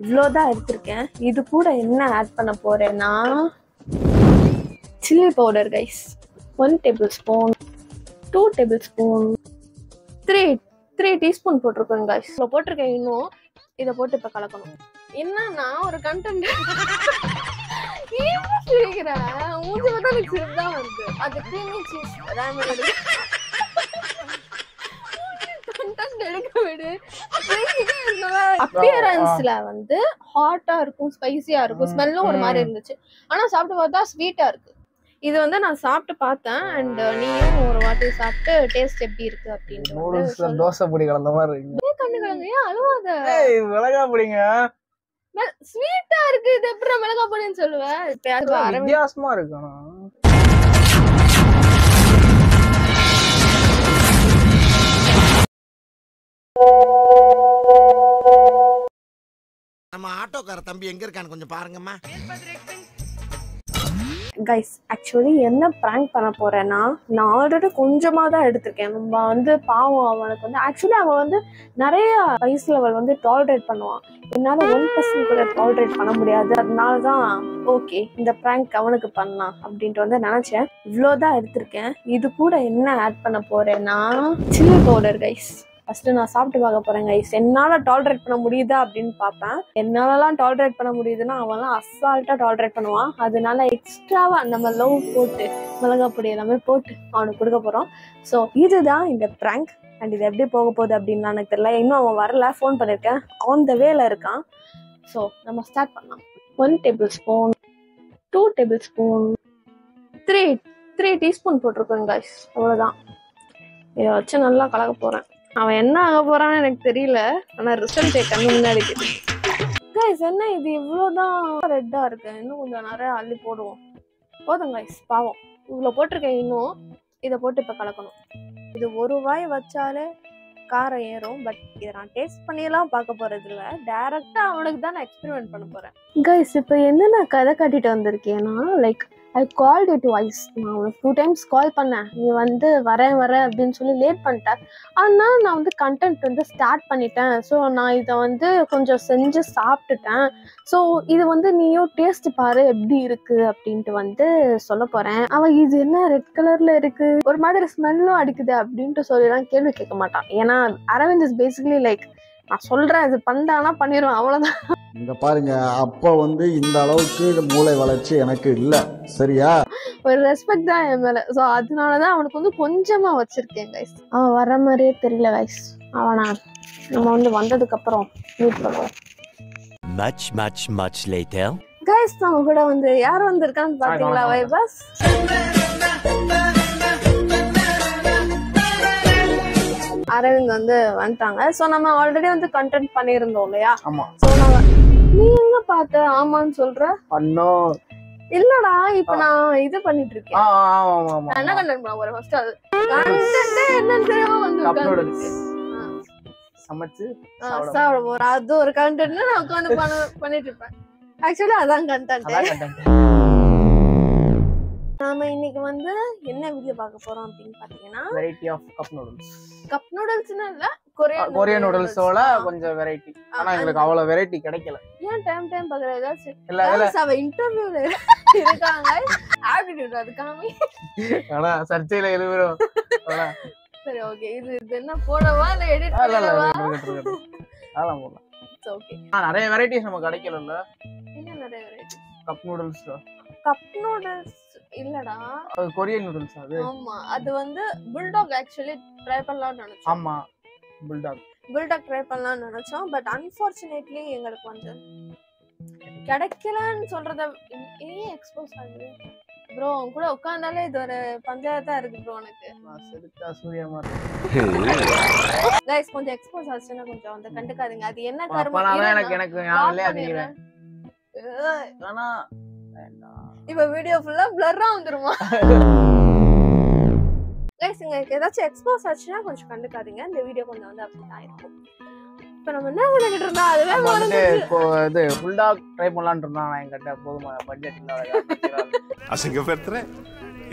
இவ்வளோதான் எடுத்திருக்கேன். இது கூட என்ன ஆட் பண்ண போறேன்னா chilli powder guys. 1 tablespoon, 2 tablespoon, 3 teaspoon போட்டிருக்கேன் கைஸ். இப்போ போட்டிருக்கேன். இன்னும் இதை போட்டு இப்போ கலக்கணும். என்னன்னா ஒரு கண்டென்ட் மூஞ்சி பார்த்தா எனக்கு சிரிதான் வருது. அது creamy cheese கண்டென்ட் எடுக்க விடு. அப்பியரன்ஸ்ல வந்து ஹாட்டா இருக்கும், ஸ்பைசியா இருக்கும், ஸ்மெல்லும் ஒரு மாதிரி இருந்துச்சு. ஆனா சாப்பிட்டு பார்த்தா ஸ்வீட்டா இருக்கு. இது வந்து நான் சாப்பிட்டு பார்த்தேன். அண்ட் நீயும் ஒரு வாட்டி சாப்பிட்டு டேஸ்ட் எப்படி இருக்கு அப்படின்னு. தோசை பொடி கலந்த மாதிரி இருக்கு. கண்ணு கலங்க அழுவாத. மிளகா பொடிங்க ஸ்வீட்டா இருக்கு. இது எப்படி மிளகா பொடின்னு சொல்லுவேன்? வித்தியாசமா இருக்கு. நம்ம ஆட்டோக்கார தம்பி எங்க இருக்கான்னு கொஞ்சம் பாருங்கம்மா. கைஸ் ஆக்சுவலி என்ன பிராங்க் பண்ண போறேன்னா, நான் ஆல்ரெடி கொஞ்சமா தான் எடுத்திருக்கேன். நம்ம வந்து பாவம் அவனுக்கு வந்து ஆக்சுவலி அவன் வந்து நிறைய ஸ்பைஸ் லெவல் வந்து டாலரேட் பண்ணுவான். என்னால 1% கூட டாலரேட் பண்ண முடியாது. அதனாலதான் ஓகே இந்த பிராங்க் அவனுக்கு பண்ணலாம் அப்படின்ட்டு வந்து நினைச்சேன். இவ்வளோதான் எடுத்திருக்கேன். இது கூட என்ன ஆட் பண்ண போறேன்னா சில்லி பவுடர் கைஸ். ஃபர்ஸ்ட் நான் சாப்பிட்டு பார்க்க போறேன் கைஸ். என்னால டாலரேட் பண்ண முடியுதா அப்படின்னு பார்ப்பேன். என்னாலலாம் டாலரேட் பண்ண முடியுதுன்னா அவன்லாம் அசால்ட்டா டாலரேட் பண்ணுவான். அதனால எக்ஸ்ட்ராவா நம்ம லவ் போட்டு மிளகா பொடி எல்லாமே போட்டு அவனுக்கு கொடுக்க போறோம். ஸோ இதுதான் இந்த பிராங்க். அண்ட் இது எப்படி போக போகுது அப்படின்னு எனக்கு தெரியல. இன்னும் அவன் வரல. ஃபோன் பண்ணியிருக்கேன். ஆன் த வேல இருக்கான். ஸோ நம்ம ஸ்டார்ட் பண்ணலாம். 1 tablespoon, 2 tablespoon, 3 டீஸ்பூன் போட்டிருக்கேன் கைஸ். அவ்வளோதான். இதை வச்சு நல்லா கலக்க போறேன். அவன் என்ன ஆக போறான்னு எனக்கு தெரியல. ஆனா ரிசல்ட் கண்ணு முன்னாடி கைஸ். என்ன இது இவ்வளவுதான் ரெட்டா இருக்கு. இன்னும் கொஞ்சம் நிறைய அள்ளி போடுவோம். போதும் கைஸ். பாவம் இவ்வளவு போட்டிருக்கேன். இன்னும் இதை போட்டு இப்ப கலக்கணும். இது ஒரு வாய் வச்சாலே காரம் ஏறும். பட் இதை நான் டேஸ்ட் பண்ணியெல்லாம் பார்க்க போறது இல்லை. டைரக்டா அவனுக்கு தான் நான் எக்ஸ்பெரிமெண்ட் பண்ண போறேன் கைஸ். இப்போ என்ன நான் கதை காட்டிட்டு வந்திருக்கேன்னா like I called it twice. நான் உனக்கு 2 times கால் பண்ணேன். நீ வந்து வரேன் அப்படின்னு சொல்லி லேட் பண்ணிட்டேன். ஆனால் நான் வந்து கண்டென்ட் வந்து ஸ்டார்ட் பண்ணிட்டேன். ஸோ நான் இதை வந்து கொஞ்சம் செஞ்சு சாப்பிட்டுட்டேன். ஸோ இது வந்து நீயும் டேஸ்ட் பாரு எப்படி இருக்கு அப்படின்ட்டு வந்து சொல்ல போறேன். அவன் இது என்ன ரெட் கலர்ல இருக்கு, ஒரு மாதிரி ஸ்மெல்லும் அடிக்குது அப்படின்ட்டு சொல்லிலாம் கேள்வி கேட்க மாட்டான். ஏன்னா அரவிந்த் இஸ் பேசிக்கலி லைக் நான் சொல்றேன் இது பண்ணானா பண்ணிடுவேன் அவ்வளவுதான். இங்க பாருங்க, அப்ப வந்து இந்த அளவுக்கு மூளை வளர்ச்சி எனக்கு இல்ல. சரியா? ஒரு ரெஸ்பெக்ட் தான் என் மேல. ஸோ அதனாலதான் அவனுக்கு வந்து கொஞ்சமா வச்சிருக்கேன் கைஸ். அவன் வர மாதிரியே தெரியல கைஸ். அவனா நம்ம வந்து வந்ததுக்கு அப்புறம் மீட் பண்ணுவோம். much later. கைஸ் நம்ம கூட வந்து யார் வந்திருக்கான்னு பாத்தீங்களா? வைபஸ் அரவிந்த் வந்து வந்துட்டாங்க. ஸோ நம்ம ஆல்ரெடி வந்து கண்டென்ட் பண்ணியிருந்தோம் இல்லையா? ஸோ நம்ம நீ எங்க பார்த்த ஆமான்னு சொல்ற? இல்லடா இப்ப நான் இது பண்ணிட்டு இருக்கேன். என்ன கண்டென்ட் பண்ண போறேன் ஃபர்ஸ்ட். அது கண்டென்ட் என்னன்னு தெரியாம வந்து சமைச்சு சாப்பிட போறேன். அது ஒரு கண்டென்ட் நான் உட்காந்து பண்ணிட்டு இருப்பேன். ஆக்சுவலி அதான் கண்டென்ட். நாம இன்னைக்கு வந்து என்ன வீடியோ பார்க்க போறோம் அப்படின்னு பாத்தீங்கன்னா variety of cup noodles. Cup நூடுல்ஸ்னா இல்ல கொரியன் நூடுல்ஸோட கொஞ்சம் வெரைட்டி. ஆனா எங்களுக்கு அவ்வளவு வெரைட்டி கிடைக்கல. ஏன் டைம் பாக்குற ஏதாச்சும் இல்ல அவ இன்டர்வியூல இருக்காங்க. ஆப்டிட்யூட் அது காமி. ஆனா சர்ச்சையில எழுதுறோம். சரி ஓகே. இது என்ன போடவா இல்ல எடிட் பண்ணவா? அதெல்லாம் போடலாம். It's okay. நிறைய வெரைட்டிஸ் நமக்கு கிடைக்கலல்ல. என்ன நிறைய variety? Cup noodles. Cup noodles இல்லடா, அது கொரியன் நூடுல்ஸ். அது ஆமா. அது வந்து புல்டாக் ஆக்சுவலி ட்ரை பண்ணலாம்னு நினைச்சோம். ஆமா புல்டாக் ட்ரை பண்ணலாம்னு நினைச்சோம். பட் அன்பார்ச்சுனேட்லி எங்களுக்கு வந்து கிடைக்கலன்னு சொல்றத ஏன் எக்ஸ்போஸ் ஆகுது ப்ரோ? உன் கூட உட்கார்ந்தாலே இது ஒரு பஞ்சாயத்தா இருக்கு ப்ரோ. எனக்கு சூரியமா கைஸ் கொஞ்சம் எக்ஸ்போஸ் ஆச்சுன்னா கொஞ்சம் வந்து கண்டுக்காதீங்க. அது என்ன கர்மம் எனக்கு ஞாபகம் ஆனா இப்ப வீடியோ ஃபுல்லா பிளர்ரா வந்துருமா? கைஸ் உங்களுக்கு ஏதாச்சும் எக்ஸ்போஸ் ஆச்சுன்னா கொஞ்சம் கண்டுக்காதீங்க. இந்த வீடியோ கொஞ்சம் வந்து அப்படிதான் இருக்கும். இப்ப நம்ம என்ன பண்ணிட்டு இருந்தா அதுவே இது புல்டாக் ட்ரை பண்ணலாம்னு இருந்தா நான் என்கிட்ட போதுமான பட்ஜெட் இல்ல. அசிங்கப்படுத்துறேன்,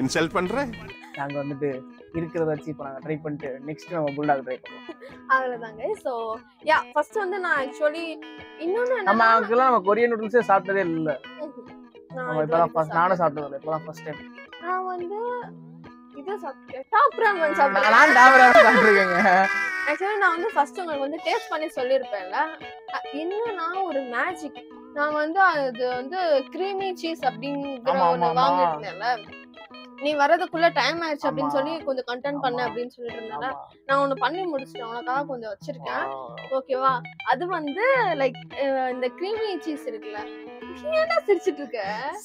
இன்சல்ட் பண்றேன். நாங்க வந்துட்டு இருக்கிறத வச்சு இப்போ நாங்க ட்ரை பண்ணிட்டு நெக்ஸ்ட் நம்ம புல்டாக் ட்ரை பண்ணுவோம். அவ்வளவுதாங்க. சோ யா ஃபர்ஸ்ட் வந்து நான் ஆக்சுவலி இன்னொன்னு நம்ம அங்கெல்லாம் நம்ம கொரியன் நூடுல்ஸே சாப்பிட்டதே இல்ல. நம்ம இப்பதான் ஃபர்ஸ்ட் நானும் சாப்பிட்டது இல்ல. இப்பதான் ஃபர்ஸ்ட் டைம் நான் வந்து இது சாப்பிட்டேன். டாப் ராமன் சாப்பிட்டேன். நான் டாப் ராமன் சாப்பிட்டுருக்கேங்க. ஆக்சுவலி நான் வந்து ஃபர்ஸ்ட் உங்களுக்கு வந்து டேஸ்ட் பண்ணி சொல்லியிருப்பேன்ல. என்னன்னா ஒரு மேஜிக். நான் வந்து அது வந்து கிரீமி சீஸ் அப்படிங்கிற ஒன்று வாங்கிருந்தேன்ல. நீ வரதுக்குள்ள டைம் ஆயிடுச்சு அப்படின்னு சொல்லி கொஞ்சம் கண்டென்ட் பண்ண அப்படின்னு சொல்லிட்டு இருந்தால. நான் ஒண்ணு பண்ணி முடிச்சிட்டேன். உனக்காக கொஞ்சம் வச்சிருக்கேன். ஓகேவா? அது வந்து லைக் இந்த கிரீமி சீஸ் இருக்குல்ல. என்ன சிரிச்சிட்டு இருக்க?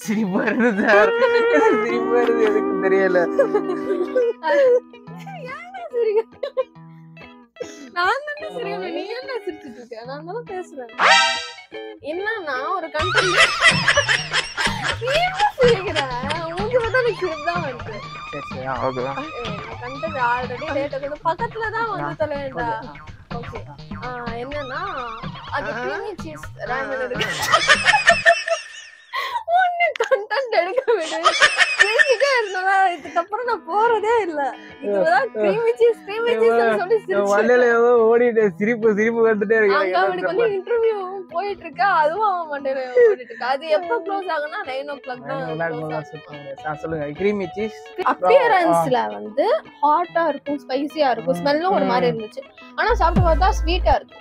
சிரிப்பு வருது சார். சிரிப்பு வருது எனக்கு தெரியல. ஏன்னா சிரிக்க? நான் தானே சிரிக்கிறேன். நீ என்ன சிரிச்சிட்டு இருக்க? நான் தானே பேசுறேன். என்னன்னா ஒரு கண்டென்ட் என்ன சிரிக்கிறேன்? உங்களுக்கு தான் கிளிப் தான் வந்து. சரி சரி ஓகே. கண்டென்ட் ஆல்ரெடி டேட்டா கூட பக்கத்துல தான் வந்து தொலைண்டா. ஓகே. என்னன்னா அது கிரீமி சீஸ் ராமன் இருக்கு. ஒண்ணு கண்டென்ட் எடுக்க விடு. பேசிட்டே இருந்தேனா இதுக்கப்புறம் நான் போறதே இல்ல. இதுதான் கிரீமி சீஸ் சொல்லி சிரிச்சு மண்டையில ஏதோ ஓடிட்டு சிரிப்பு வந்துட்டே இருக்கு. அங்க அவனுக்கு வந்து இன்டர்வியூ போயிட்டு இருக்கா. அதுவும் அவன் மண்டையில ஓடிட்டு இருக்கா. அது எப்ப க்ளோஸ் ஆகும்னா 9 o'clock தான். சொல்லுங்க. கிரீமி சீஸ் அப்பியரன்ஸ்ல வந்து ஹாட்டா இருக்கும், ஸ்பைசியா இருக்கும், ஸ்மெல்லும் ஒரு மாதிரி இருந்துச்சு. ஆனா சாப்பிட்டு பார்த்தா ஸ்வீட்டா இருக்கு,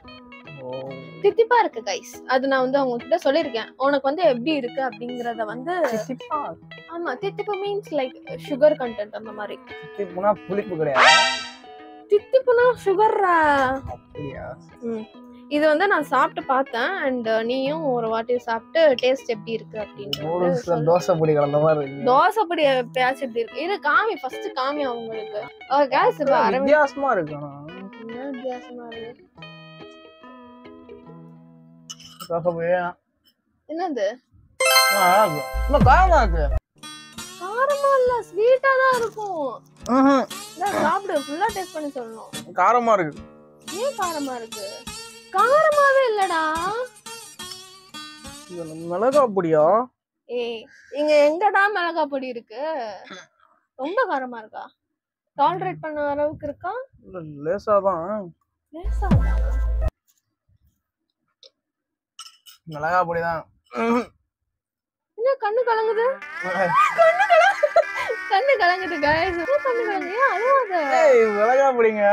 தித்திப்பா இருக்கு கைஸ். அது நான் வந்து அவங்க கிட்ட சொல்லிருக்கேன். உனக்கு வந்து எப்படி இருக்கு அப்படிங்கறத வந்து. ஆமா, தித்திப்பு மீன்ஸ் லைக் சுகர் கண்டென்ட் அந்த மாதிரி. தித்திப்புனா புளிப்பு கிடையாது. தித்திப்புனா சுகர். அப்படியா? இது வந்து நான் சாப்பிட்டு பார்த்தேன். அண்ட் நீயும் ஒரு வாட்டி சாப்பிட்டு டேஸ்ட் எப்படி இருக்கு அப்படின்னு. தோசை பொடி கலந்த மாதிரி இருக்கு. தோசை பொடி எப்பயாச்சும் எப்படி இருக்கு? இது காமி, ஃபர்ஸ்ட் காமி அவங்களுக்கு. கேஸ் வித்தியாசமா இருக்கு. என்ன வித்தியாசமா இருக்கு? என்னது காரமா இருக்கு? காரமா இல்ல, ஸ்வீட்டா தான் இருக்கும். சாப்பிடு, ஃபுல்லா டேஸ்ட் பண்ணி சொல்லணும். காரமா இருக்கு. ஏன் காரமா இருக்கு? காரமாவே இல்லடா. மிளகா பொடியா? ஏய், இங்க எங்கடா மிளகா பொடி இருக்கு? ரொம்ப காரமா இருக்கா? டாலரேட் பண்ண அளவுக்கு இருக்கா? லேசாதான். லேசாதான். மிளகா பொடிதான். என்ன கண்ணு கலங்குது? கண்ணு கலங்குது गाइस. கண்ணு கலங்குது. அழுவாத. ஏய், மிளகா பொடிங்க.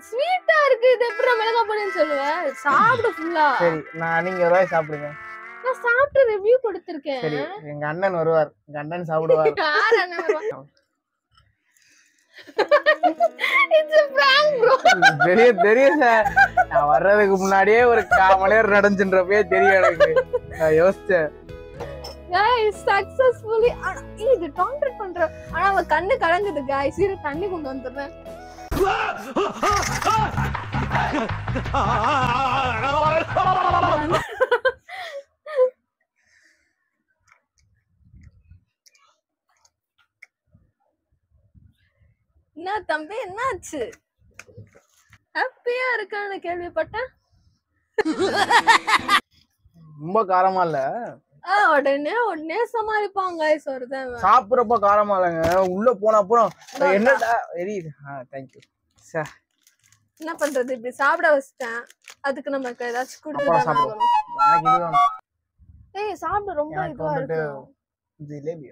ஸ்வீட்டா இருக்கு. இது எப்படி மிளகா பொடின்னு சொல்லுவேன்? சாப்பிடு ஃபுல்லா. சரி, நீங்க ஒரு வாய் சாப்பிடுங்க. நான் சாப்பிட்டு ரிவ்யூ கொடுத்திருக்கேன். சரி, எங்க அண்ணன் வருவார். எங்க அண்ணன் சாப்பிடுவார். யார் அண்ணன் வருவார்? It's a prank bro. தெரியும் சார். நான் வர்றதுக்கு முன்னாடியே ஒரு 1/4 மணி நேரம் நடந்துன்றப்பே தெரியும் எனக்கு. நான் யோசிச்சேன். guys successfully இது டாலரேட் பண்ற. ஆனா அவ கண்ணு கலங்குது guys. இரு தண்ணி கொண்டு வந்துறேன். என்ன தம்பி, என்னாச்சு? ஹாப்பியா இருக்கான்னு கேள்விப்பட்டேன். ரொம்ப காரமா இல்ல. உடனே சமாளிப்பாங்க guys. ஒருத்தன் சாப்பிடுறப்ப காரமா இல்லங்க. உள்ள போன அப்புறம் என்னடா எரியுது. Thank you sir. என்ன பண்றது, இப்படி சாப்பிட வச்சிட்டேன். அதுக்கு நமக்கு ஏதாச்சும் கொடுத்துதான் ஆகணும். எனக்கு இது வேணும். ஏய், சாப்பிட ரொம்ப இதுவா இருக்கு. ஜிலேபி.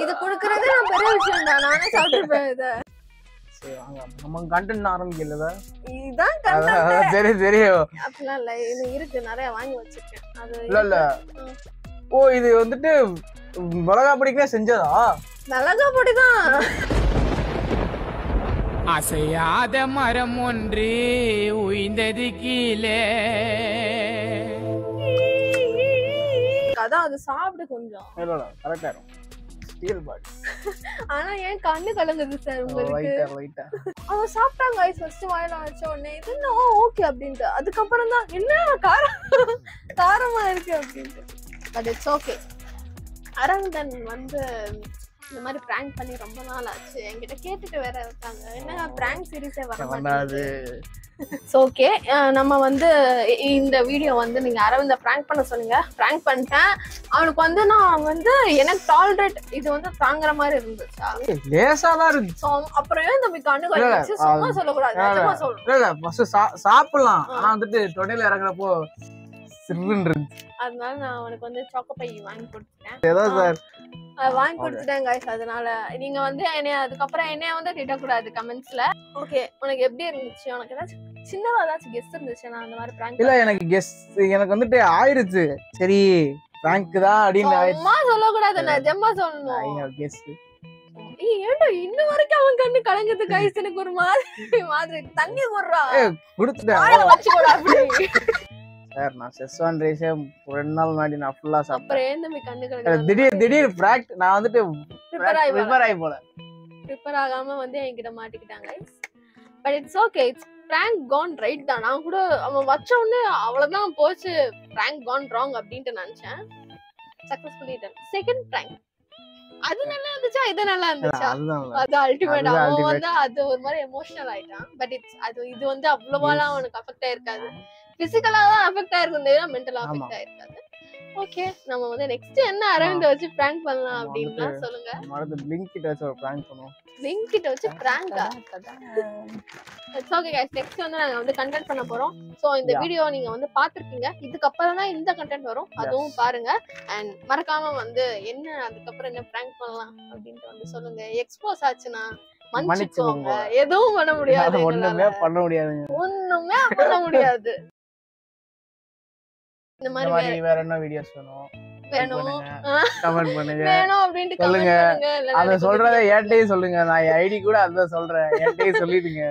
இது குடுக்கறதே நான் பெரிய விஷயம் தான். நானே சாப்பிட்டுப்பேன் இத. சரி வாங்க, நம்ம கண்டென்ட் ஆரம்பிக்கலதா? இதான் கண்டென்ட். சரி சரி. அப்பலாம் இல்ல, இது இருக்கு, நிறைய வாங்கி வச்சிருக்கேன். அது இல்ல. ஓ, இது வந்துட்டு மிளகா பொடிக்கே செஞ்சதா? மிளகா பொடி தான். அசையாத மரம் ஒன்று உயிர்ந்தது கீழே. அதான் அது சாப்பிடு கொஞ்சம். இல்ல கரெக்ட்டா இருக்கும். ஸ்டீல் பாடி. ஆனா ஏன் கண்ணு கலங்குது சார் உங்களுக்கு? லைட்டா. அவ சாப்பிட்டாங்க गाइस. ஃபர்ஸ்ட் வாயில வச்ச உடனே இது ஓகே அப்படினு. அதுக்கு அப்புறம் தான் என்ன காரமா இருக்கு அப்படினு. But it's okay. அரவிந்தன் வந்து இந்த மாதிரி பிராங்க் பண்ணி ரொம்ப நாள் ஆச்சு, என்கிட்ட கேட்டுட்டு வேற இருக்காங்க, என்ன பிராங்க் சீரிஸே வர பண்ணாது. மாட்டேங்குது. ஓகே, நம்ம வந்து இந்த வீடியோ வந்து நீங்க அரவிந்த பிராங்க் பண்ண சொன்னீங்க, பிராங்க் பண்ணிட்டேன். அவனுக்கு வந்து நான் வந்து எனக்கு டாலரேட் இது வந்து தாங்குற மாதிரி இருந்துச்சா, லேசா தான் இருக்கு. அப்புறம் ஏன் தம்பி கண்ணு கழிச்சு சும்மா சொல்லக்கூடாது, நிஜமா சொல்லணும். இல்ல ஃபர்ஸ்ட் சாப்பிடலாம், ஆனா வந்துட்டு தொண்டையில இறங்குறப்போ சிறுன்னு இருந்துச்சு. அதனால நான் அவனுக்கு வந்து சாக்கோபை வாங்கி கொடுத்துட்டேன். ஏதோ சார் வாங்கி கொடுத்துட்டேன் guys. அதனால நீங்க வந்து என்னைய அதுக்கப்புறம் என்னைய வந்து திட்டக்கூடாது கமெண்ட்ஸ்ல. ஓகே, உனக்கு எப்படி இருந்துச்சு? உனக்கு ஏதாச்சும் சின்னதா ஏதாச்சும் கெஸ்ட் இருந்துச்சு நான் அந்த மாதிரி பிராங்க்? இல்ல எனக்கு வந்துட்டு ஆயிருச்சு, சரி பிராங்க் தான் அப்படின்னு ஆயிருச்சு. சும்மா சொல்லக்கூடாது, நிஜமா சொல்லணும். கெஸ்ட் ஏன்டா இன்ன வரைக்கும் அவன் கண்ணு கலங்குது guys, எனக்கு ஒரு மாதிரி தண்ணி குடுறா கொடுத்துட்டேன் வச்சுக்கூட அப்படி. சார் நான் செஸ்வான் ரைஸே 2 நாள் முன்னாடி நான் ஃபுல்லா சாப்பிட்டேன். அப்புறம் ஏன் தம்பி கண்ணு கலங்குது? திடீர் பிராங்க் நான் வந்துட்டு ப்ரிப்பேர் ஆகி போல ப்ரிப்பேர் ஆகாம வந்து என்கிட்ட மாட்டிக்கிட்டாங்க guys. But it's okay, it's prank gone right தான். நான் கூட அவன் வச்ச உடனே அவ்வளவுதான் போச்சு, prank gone wrong அப்படின்ட்டு நினைச்சேன். Successfully ton. செகண்ட் prank அது நல்லா இருந்துச்சா இது நல்லா இருந்துச்சா? அது அல்டிமேட். அவன் வந்து அது ஒரு மாதிரி எமோஷனல் ஆயிட்டான். பட் இது வந்து அவ்வளவாலாம் அவனுக்கு அஃபெக்ட் ஆயிருக்காது, பிசிக்கலா தான் அஃபெக்ட் ஆயிருக்கும், மென்டலா அஃபெக்ட் ஆயிருக்காது. ஓகே, நம்ம வந்து நெக்ஸ்ட் என்ன அரவிந்த் வச்சு prank பண்ணலாம் அப்படின்னா சொல்லுங்க. மறந்து லிங்க் கிட்ட வச்சு ஒரு prank பண்ணுவோம். லிங்க் கிட்ட வச்சு prank-ஆ? இட்ஸ் ஓகே गाइस, நெக்ஸ்ட் வந்து நாங்க வந்து கண்டென்ட் பண்ண போறோம். சோ இந்த வீடியோ நீங்க வந்து பாத்துருக்கீங்க, இதுக்கு அப்புறம் தான் இந்த கண்டென்ட் வரும், அதுவும் பாருங்க. அண்ட் மறக்காம வந்து என்ன அதுக்கப்புறம் என்ன prank பண்ணலாம் அப்படின்ட்டு வந்து சொல்லுங்க. எக்ஸ்போஸ் ஆச்சுனா மன்னிச்சுக்கோங்க, எதுவும் பண்ண முடியாது, ஒண்ணுமே பண்ண முடியாதுங்க, ஒண்ணுமே பண்ண முடியாது. இந்த மாதிரி வேற என்ன வீடியோஸ் வேணும் கமெண்ட் பண்ணுங்க, வேணும் அப்படினு சொல்லுங்க. கமெண்ட் அத சொல்றத ஏன்ட்டே சொல்லுங்க, நான் ஐடி கூட அத சொல்றேன், ஏன்ட்டே சொல்லிடுங்க.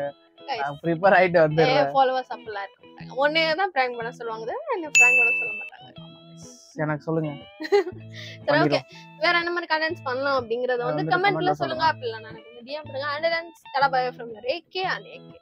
நான் ப்ரிப்பேர் ஆயிட்டு வந்துறேன். ஃபாலோவர்ஸ் அப்பலாம் இருக்காங்க, ஒண்ணே தான் prank பண்ண சொல்லுவாங்க, என்ன prank பண்ண சொல்ல மாட்டாங்க. எனக்கு சொல்லுங்க. சரி ஓகே, வேற என்ன மாதிரி கமெண்ட்ஸ் பண்ணலாம் அப்படிங்கறத வந்து கமெண்ட்ல சொல்லுங்க. அப்படி இல்ல எனக்கு டிஎம் பண்ணுங்க. and then tala bye from your AK and AK.